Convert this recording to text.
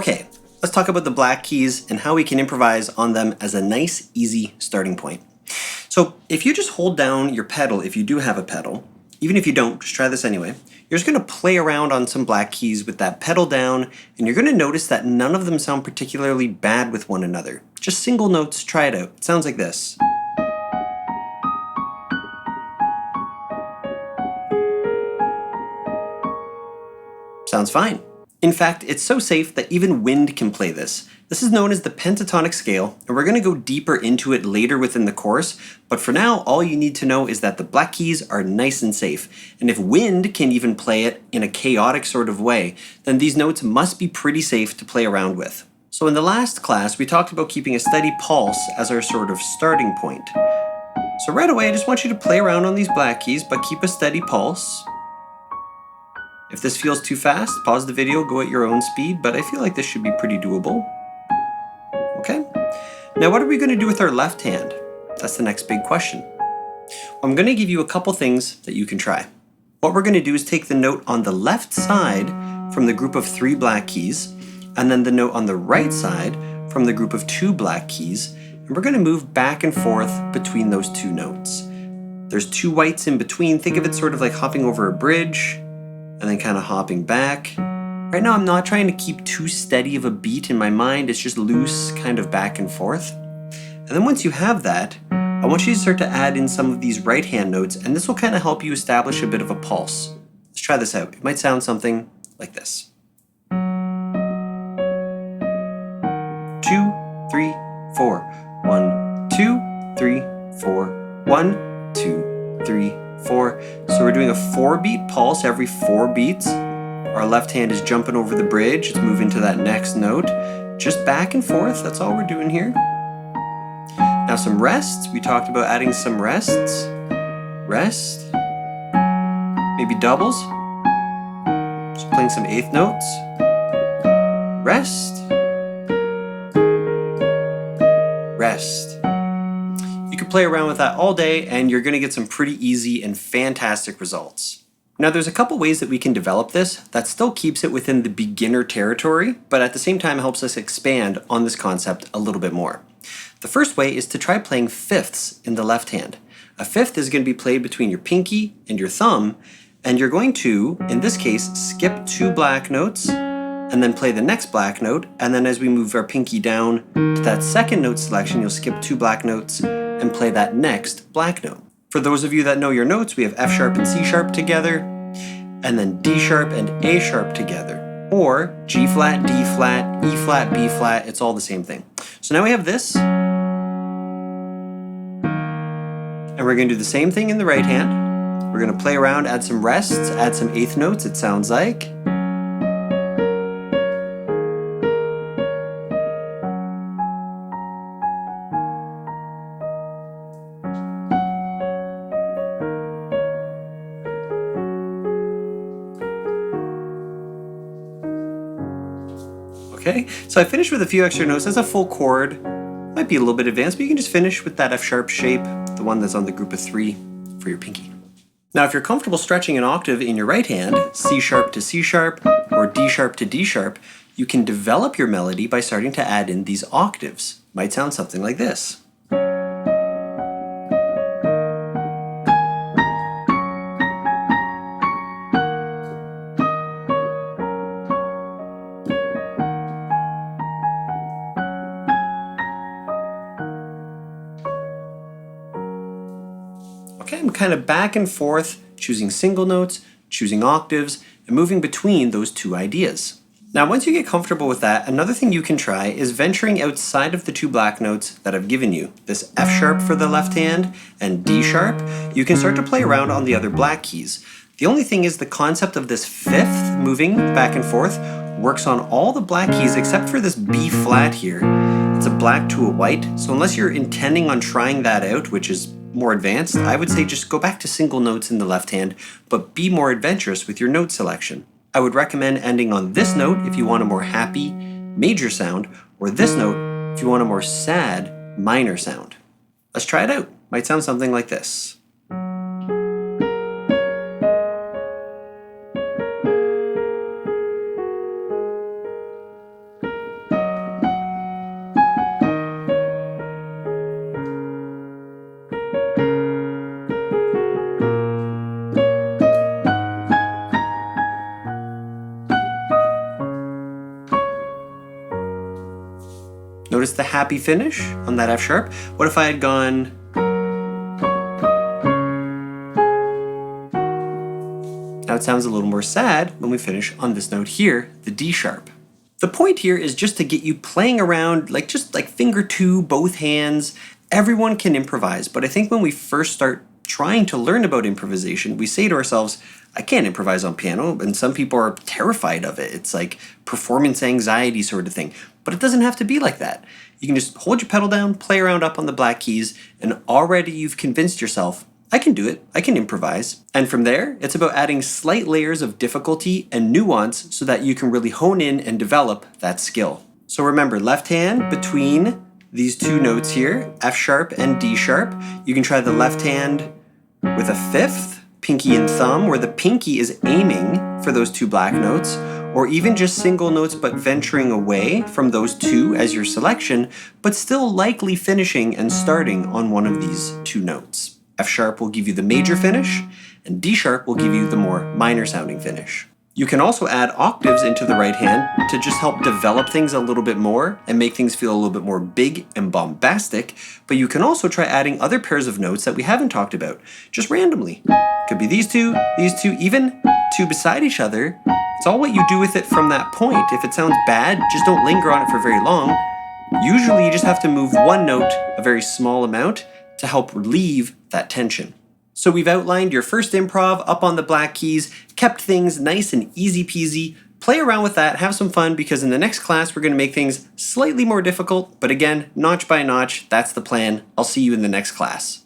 Okay, let's talk about the black keys and how we can improvise on them as a nice, easy starting point. So if you just hold down your pedal, if you do have a pedal, even if you don't, just try this anyway, you're just going to play around on some black keys with that pedal down, and you're going to notice that none of them sound particularly bad with one another. Just single notes, try it out. It sounds like this. Sounds fine. In fact, it's so safe that even wind can play this. This is known as the pentatonic scale, and we're going to go deeper into it later within the course, but for now, all you need to know is that the black keys are nice and safe, and if wind can even play it in a chaotic sort of way, then these notes must be pretty safe to play around with. So in the last class, we talked about keeping a steady pulse as our sort of starting point. So right away, I just want you to play around on these black keys, but keep a steady pulse. If this feels too fast, pause the video, go at your own speed, but I feel like this should be pretty doable. Okay, now what are we going to do with our left hand? That's the next big question. I'm going to give you a couple things that you can try. What we're going to do is take the note on the left side from the group of 3 black keys, and then the note on the right side from the group of 2 black keys, and we're going to move back and forth between those 2 notes. There's 2 whites in between. Think of it sort of like hopping over a bridge, and then kind of hopping back. Right now I'm not trying to keep too steady of a beat in my mind, it's just loose, kind of back and forth. And then once you have that, I want you to start to add in some of these right hand notes, and this will kind of help you establish a bit of a pulse. Let's try this out. It might sound something like this. 2, 3, 4. 1, 2, 3, 4. 1, 2, 3, 4. So we're doing a 4-beat pulse every 4 beats. Our left hand is jumping over the bridge. It's moving to that next note. Just back and forth. That's all we're doing here. Now some rests. We talked about adding some rests. Rest. Maybe doubles. Just playing some 8th notes. Rest. Rest. You can play around with that all day and you're going to get some pretty easy and fantastic results. Now there's a couple ways that we can develop this that still keeps it within the beginner territory, but at the same time helps us expand on this concept a little bit more. The first way is to try playing fifths in the left hand. A fifth is going to be played between your pinky and your thumb, and you're going to, in this case, skip 2 black notes and then play the next black note, and then as we move our pinky down to that second note selection, you'll skip 2 black notes and play that next black note. For those of you that know your notes, we have F sharp and C sharp together, and then D sharp and A sharp together, or G flat, D flat, E flat, B flat, it's all the same thing. So now we have this, and we're going to do the same thing in the right hand. We're going to play around, add some rests, add some 8th notes, it sounds like. Okay, so I finished with a few extra notes. That's a full chord. Might be a little bit advanced, but you can just finish with that F sharp shape, the one that's on the group of 3 for your pinky. Now, if you're comfortable stretching an octave in your right hand, C sharp to C sharp, or D sharp to D sharp, you can develop your melody by starting to add in these octaves. Might sound something like this. Okay, I'm kind of back and forth, choosing single notes, choosing octaves, and moving between those 2 ideas. Now, once you get comfortable with that, another thing you can try is venturing outside of the 2 black notes that I've given you, this F sharp for the left hand and D sharp. You can start to play around on the other black keys. The only thing is the concept of this 5th moving back and forth works on all the black keys except for this B flat here. It's a black to a white, so unless you're intending on trying that out, which is more advanced, I would say just go back to single notes in the left hand, but be more adventurous with your note selection. I would recommend ending on this note if you want a more happy major sound, or this note if you want a more sad minor sound. Let's try it out. Might sound something like this. Notice the happy finish on that F sharp. What if I had gone... Now it sounds a little more sad when we finish on this note here, the D sharp. The point here is just to get you playing around, just like finger two, both hands. Everyone can improvise, but I think when we first start trying to learn about improvisation, we say to ourselves, I can't improvise on piano, and some people are terrified of it. It's like performance anxiety sort of thing, but it doesn't have to be like that. You can just hold your pedal down, play around up on the black keys, and already you've convinced yourself, I can do it, I can improvise. And from there, it's about adding slight layers of difficulty and nuance so that you can really hone in and develop that skill. So remember, left hand between these two notes here, F sharp and D sharp. You can try the left hand with a fifth, pinky and thumb, where the pinky is aiming for those two black notes, or even just single notes but venturing away from those two as your selection, but still likely finishing and starting on one of these two notes. F sharp will give you the major finish, and D sharp will give you the more minor sounding finish. You can also add octaves into the right hand to just help develop things a little bit more and make things feel a little bit more big and bombastic, but you can also try adding other pairs of notes that we haven't talked about, just randomly. Could be these two, even two beside each other. It's all what you do with it from that point. If it sounds bad, just don't linger on it for very long. Usually you just have to move one note a very small amount to help relieve that tension. So we've outlined your first improv up on the black keys, kept things nice and easy peasy. Play around with that, have some fun, because in the next class we're going to make things slightly more difficult, but again, notch by notch, that's the plan. I'll see you in the next class.